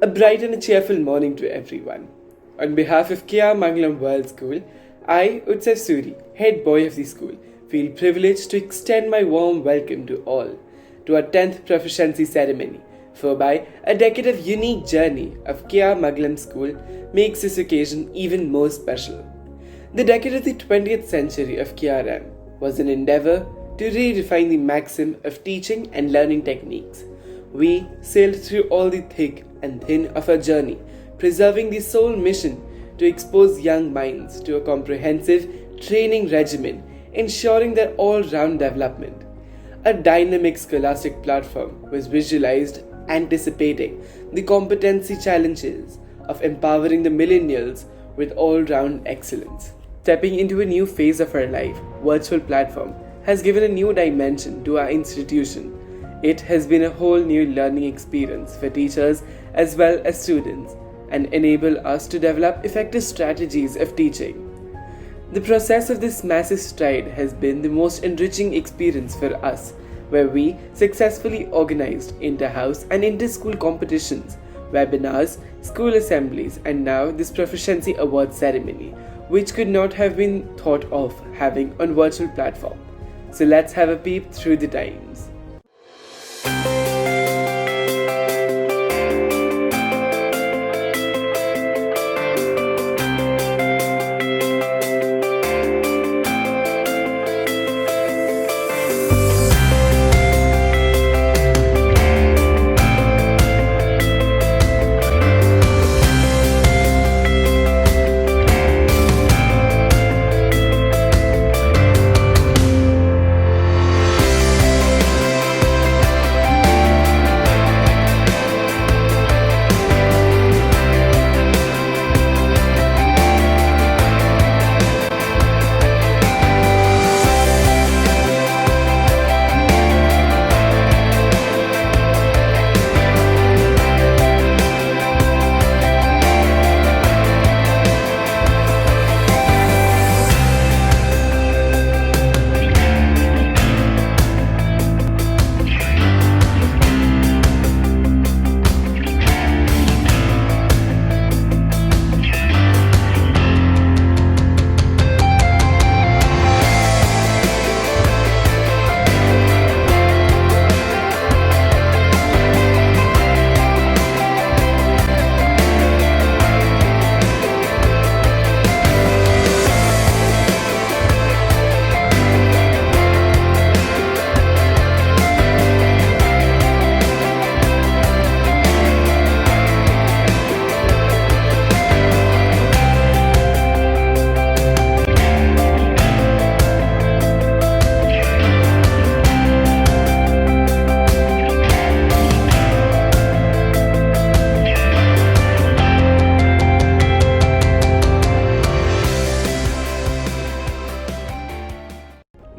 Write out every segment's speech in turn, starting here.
A bright and a cheerful morning to everyone. On behalf of KRMG World School, I, Utsav Suri, head boy of the school, feel privileged to extend my warm welcome to all to our 10th Proficiency ceremony, whereby a decade of unique journey of KRMG School makes this occasion even more special. The decade of the 20th century of KRM was an endeavor to redefine the maxim of teaching and learning techniques. We sailed through all the thick and thin of our journey, preserving the sole mission to expose young minds to a comprehensive training regimen, ensuring their all-round development. A dynamic scholastic platform was visualized, anticipating the competency challenges of empowering the millennials with all-round excellence. Stepping into a new phase of our life, virtual platform has given a new dimension to our institution. It has been a whole new learning experience for teachers as well as students and enable us to develop effective strategies of teaching. The process of this massive stride has been the most enriching experience for us, where we successfully organized inter-house and inter-school competitions, webinars, school assemblies, and now this Proficiency Award ceremony, which could not have been thought of having on virtual platform. So let's have a peep through the times.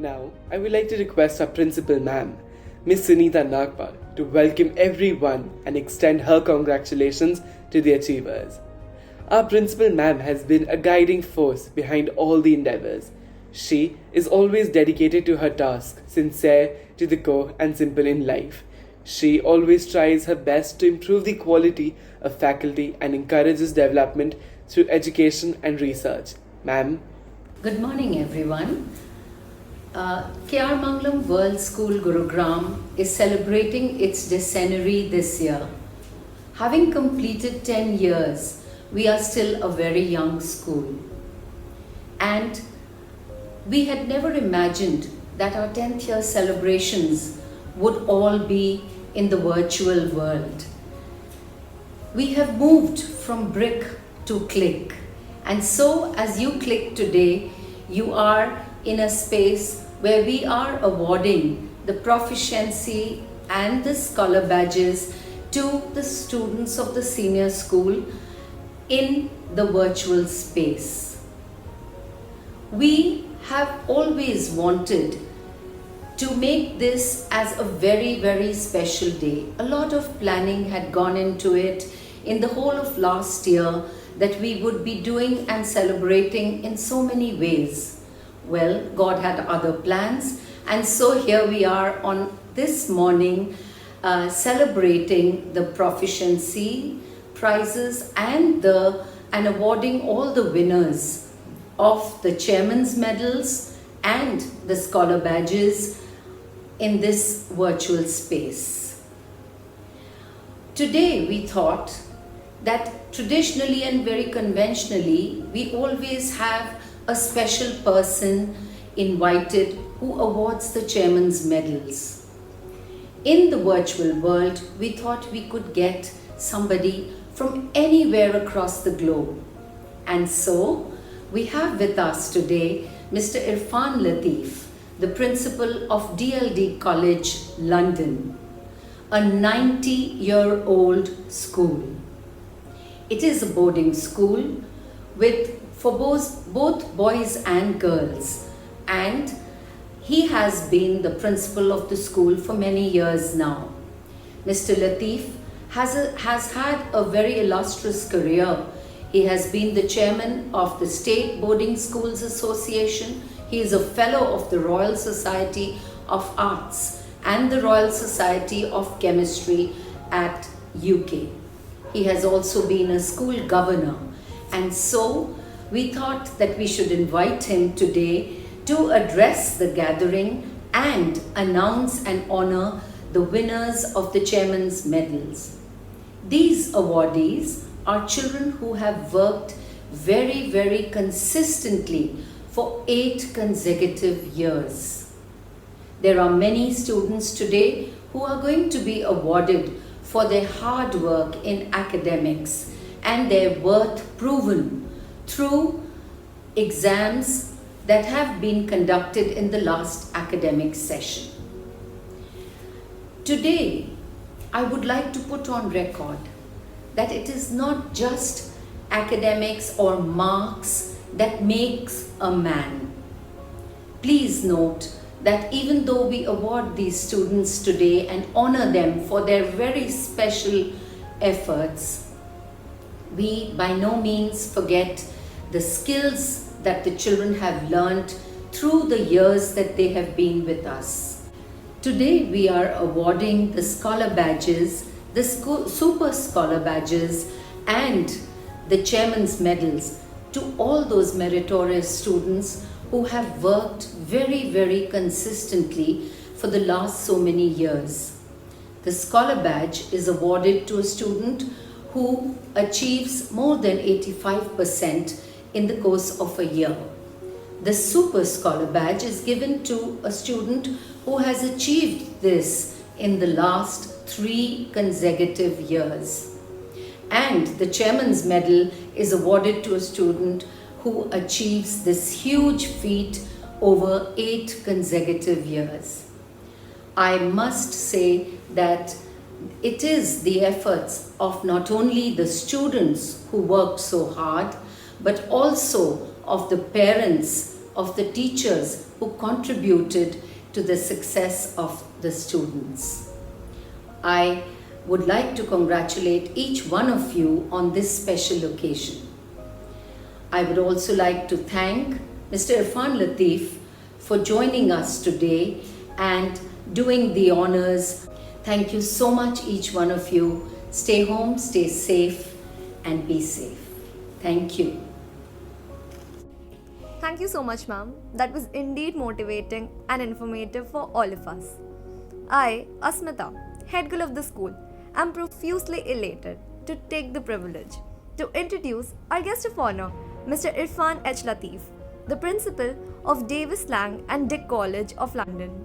Now, I would like to request our principal ma'am, Miss Sunita Nagpal, to welcome everyone and extend her congratulations to the achievers. Our principal ma'am has been a guiding force behind all the endeavors. She is always dedicated to her task, sincere to the core and simple in life. She always tries her best to improve the quality of faculty and encourages development through education and research. Ma'am. Good morning, everyone. KRMG World School Gurugram is celebrating its decennial this year. Having completed 10 years, we are still a very young school. And we had never imagined that our 10th year celebrations would all be in the virtual world. We have moved from brick to click. And so as you click today, you are in a space where we are awarding the proficiency and the scholar badges to the students of the senior school in the virtual space. We have always wanted to make this as a very, very special day. A lot of planning had gone into it in the whole of last year that we would be doing and celebrating in so many ways. Well, God had other plans, and so here we are on this morning celebrating the proficiency, prizes and awarding all the winners of the chairman's medals and the scholar badges in this virtual space. Today we thought that traditionally and very conventionally we always have a special person invited who awards the chairman's medals. In the virtual world, we thought we could get somebody from anywhere across the globe. And so, we have with us today Mr. Irfan Latif, the principal of DLD College, London, a 90-year-old school. It is a boarding school for both boys and girls, and he has been the principal of the school for many years now. Mr. Latif has had a very illustrious career. He has been the chairman of the State Boarding Schools Association. He is a fellow of the Royal Society of Arts and the Royal Society of Chemistry at UK. He has also been a school governor, and so we thought that we should invite him today to address the gathering and announce and honor the winners of the chairman's medals. These awardees are children who have worked very, very consistently for 8 consecutive years. There are many students today who are going to be awarded for their hard work in academics and their worth proven through exams that have been conducted in the last academic session. Today, I would like to put on record that it is not just academics or marks that makes a man. Please note that even though we award these students today and honor them for their very special efforts, we by no means forget the skills that the children have learnt through the years that they have been with us. Today we are awarding the scholar badges, the super scholar badges and the chairman's medals to all those meritorious students who have worked very, very consistently for the last so many years. The scholar badge is awarded to a student who achieves more than 85% in the course of a year. The Super Scholar Badge is given to a student who has achieved this in the last 3 consecutive years. And the Chairman's Medal is awarded to a student who achieves this huge feat over 8 consecutive years. I must say that it is the efforts of not only the students who worked so hard, but also of the parents, of the teachers who contributed to the success of the students. I would like to congratulate each one of you on this special occasion. I would also like to thank Mr. Irfan Latif for joining us today and doing the honors. Thank you so much, each one of you. Stay home, stay safe, and be safe. Thank you. Thank you so much, ma'am. That was indeed motivating and informative for all of us. I, Asmita, head girl of the school, am profusely elated to take the privilege to introduce our guest of honor, Mr. Irfan H. Latif, the principal of Davis Lang and Dick College of London.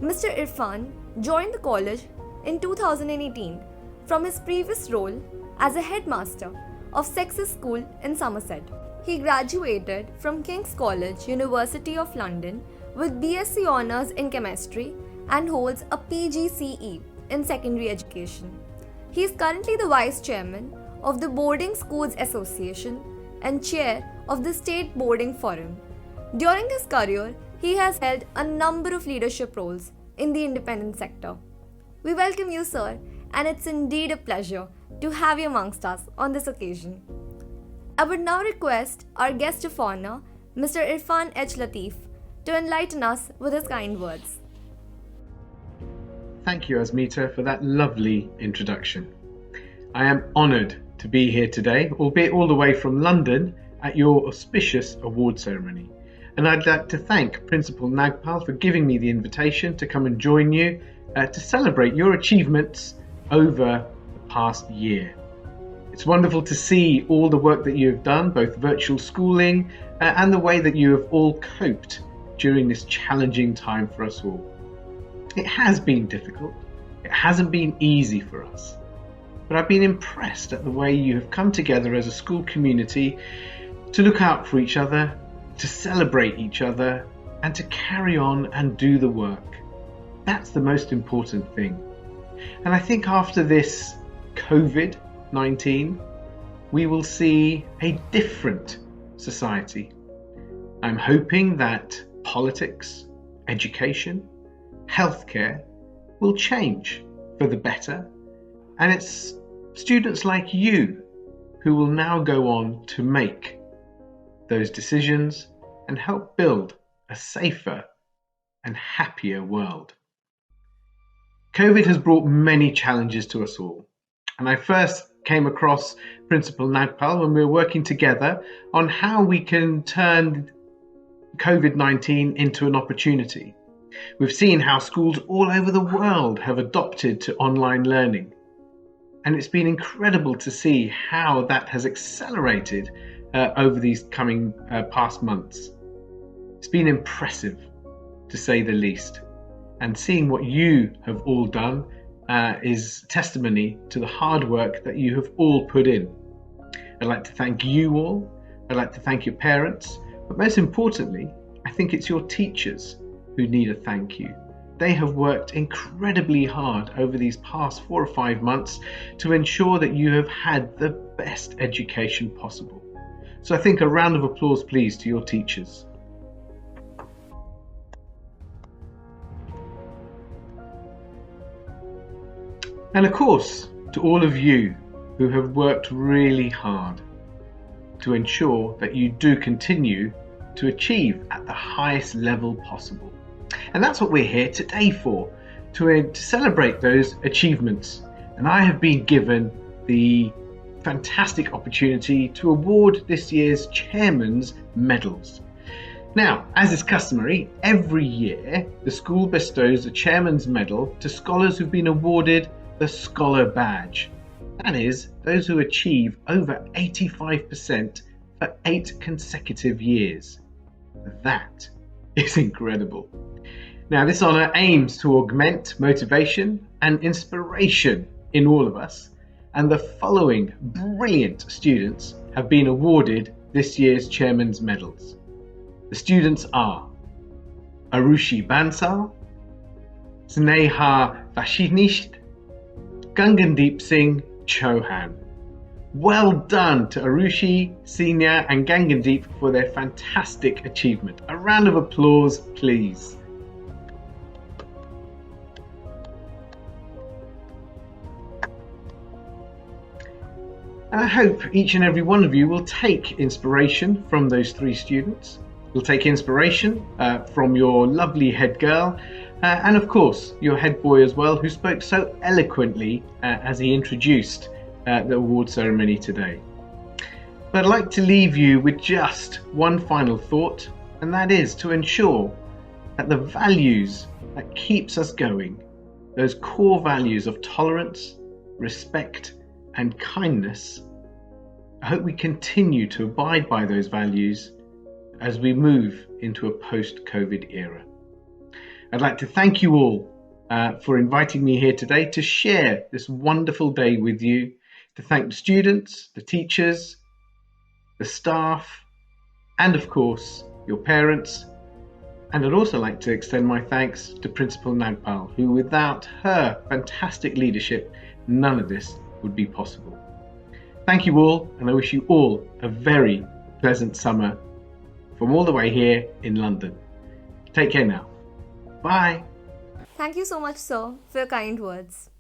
Mr. Irfan joined the college in 2018 from his previous role as a headmaster of Sexes School in Somerset. He graduated from King's College, University of London with BSc Honours in Chemistry and holds a PGCE in Secondary Education. He is currently the Vice Chairman of the Boarding Schools Association and Chair of the State Boarding Forum. During his career, he has held a number of leadership roles in the independent sector. We welcome you, sir, and it's indeed a pleasure to have you amongst us on this occasion. I would now request our guest of honor, Mr. Irfan H. Latif, to enlighten us with his kind words. Thank you, Asmita, for that lovely introduction. I am honoured to be here today, albeit all the way from London, at your auspicious award ceremony. And I'd like to thank Principal Nagpal for giving me the invitation to come and join you to celebrate your achievements over the past year. It's wonderful to see all the work that you have done, both virtual schooling and the way that you have all coped during this challenging time for us all. It has been difficult. It hasn't been easy for us. But I've been impressed at the way you have come together as a school community to look out for each other, to celebrate each other, and to carry on and do the work. That's the most important thing. And I think after this COVID-19, we will see a different society. I'm hoping that politics, education, healthcare will change for the better, and it's students like you who will now go on to make those decisions and help build a safer and happier world. COVID has brought many challenges to us all, and I first came across Principal Nagpal when we were working together on how we can turn COVID-19 into an opportunity. We've seen how schools all over the world have adopted to online learning, and it's been incredible to see how that has accelerated over these coming past months. It's been impressive, to say the least, and seeing what you have all done is testimony to the hard work that you have all put in. I'd like to thank you all. I'd like to thank your parents, but most importantly, I think it's your teachers who need a thank you. They have worked incredibly hard over these past 4 or 5 months to ensure that you have had the best education possible. So I think a round of applause, please, to your teachers. And of course, to all of you who have worked really hard to ensure that you do continue to achieve at the highest level possible. And that's what we're here today for, to celebrate those achievements. And I have been given the fantastic opportunity to award this year's Chairman's Medals. Now, as is customary, every year the school bestows a Chairman's Medal to scholars who've been awarded the Scholar Badge. That is, those who achieve over 85% for 8 consecutive years. That is incredible. Now, this honour aims to augment motivation and inspiration in all of us, and the following brilliant students have been awarded this year's Chairman's Medals. The students are Arushi Bansal, Sneha Vashinisht, Gangandeep Singh Chauhan. Well done to Arushi, Senior and Gangandeep for their fantastic achievement. A round of applause, please. And I hope each and every one of you will take inspiration from those 3 students. You'll take inspiration from your lovely head girl and of course your head boy as well, who spoke so eloquently as he introduced the award ceremony today. But I'd like to leave you with just one final thought, and that is to ensure that the values that keeps us going, those core values of tolerance, respect and kindness, I hope we continue to abide by those values as we move into a post-COVID era. I'd like to thank you all for inviting me here today to share this wonderful day with you, to thank the students, the teachers, the staff, and of course your parents. And I'd also like to extend my thanks to Principal Nagpal, who without her fantastic leadership, none of this would be possible. Thank you all, and I wish you all a very pleasant summer from all the way here in London. Take care now. Bye. Thank you so much, sir, for your kind words.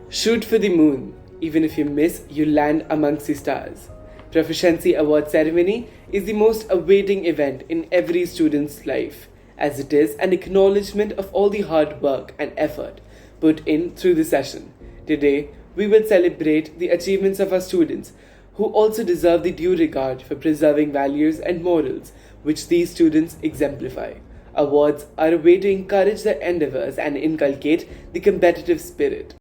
Shoot for the moon. Even if you miss, you land amongst the stars. Proficiency Award Ceremony is the most awaiting event in every student's life, as it is an acknowledgement of all the hard work and effort put in through the session. Today, we will celebrate the achievements of our students, who also deserve the due regard for preserving values and morals which these students exemplify. Awards are a way to encourage their endeavors and inculcate the competitive spirit.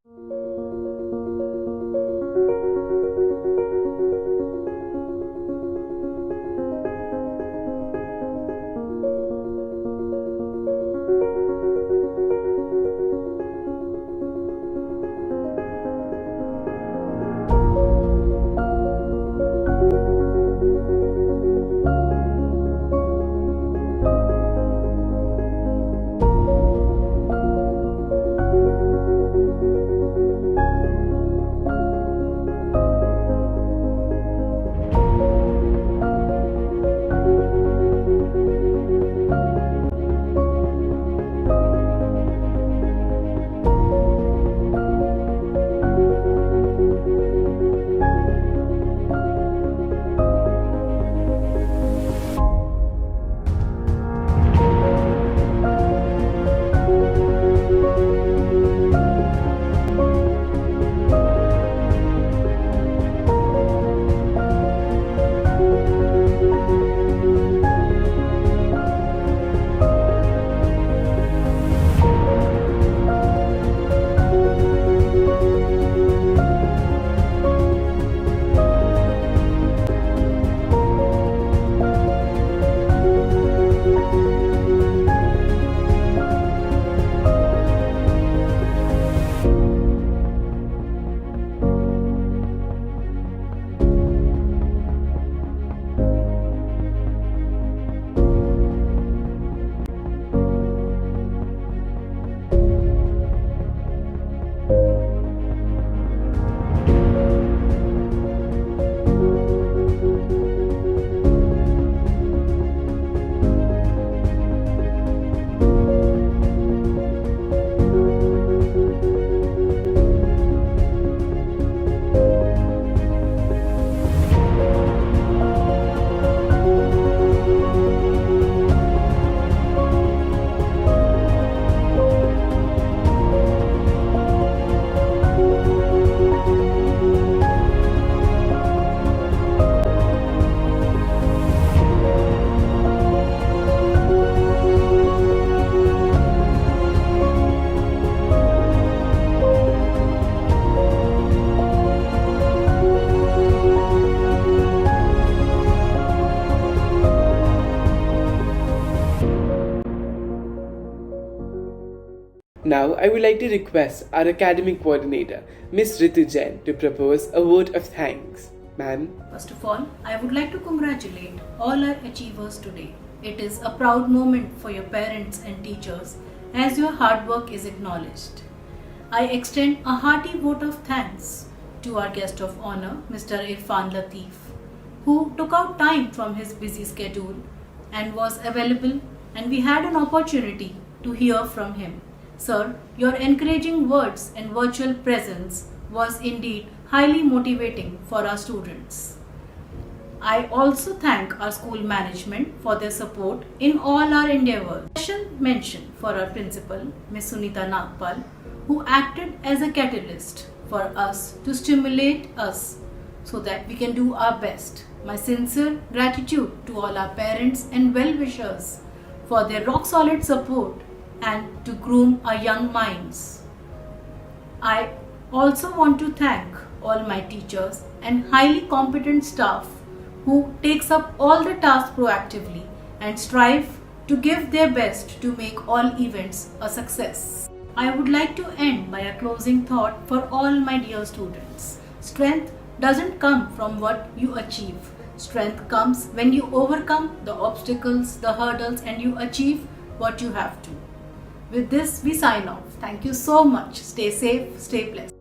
Now, I would like to request our academic coordinator, Ms. Ritu Jain, to propose a vote of thanks. Ma'am. First of all, I would like to congratulate all our achievers today. It is a proud moment for your parents and teachers as your hard work is acknowledged. I extend a hearty vote of thanks to our guest of honor, Mr. Irfan Latif, who took out time from his busy schedule and was available, and we had an opportunity to hear from him. Sir, your encouraging words and virtual presence was indeed highly motivating for our students. I also thank our school management for their support in all our endeavors. Special mention for our principal, Ms. Sunita Nagpal, who acted as a catalyst for us to stimulate us so that we can do our best. My sincere gratitude to all our parents and well-wishers for their rock-solid support and to groom our young minds. I also want to thank all my teachers and highly competent staff who takes up all the tasks proactively and strive to give their best to make all events a success. I would like to end by a closing thought for all my dear students. Strength doesn't come from what you achieve. Strength comes when you overcome the obstacles, the hurdles, and you achieve what you have to. With this, we sign off. Thank you so much. Stay safe, stay blessed.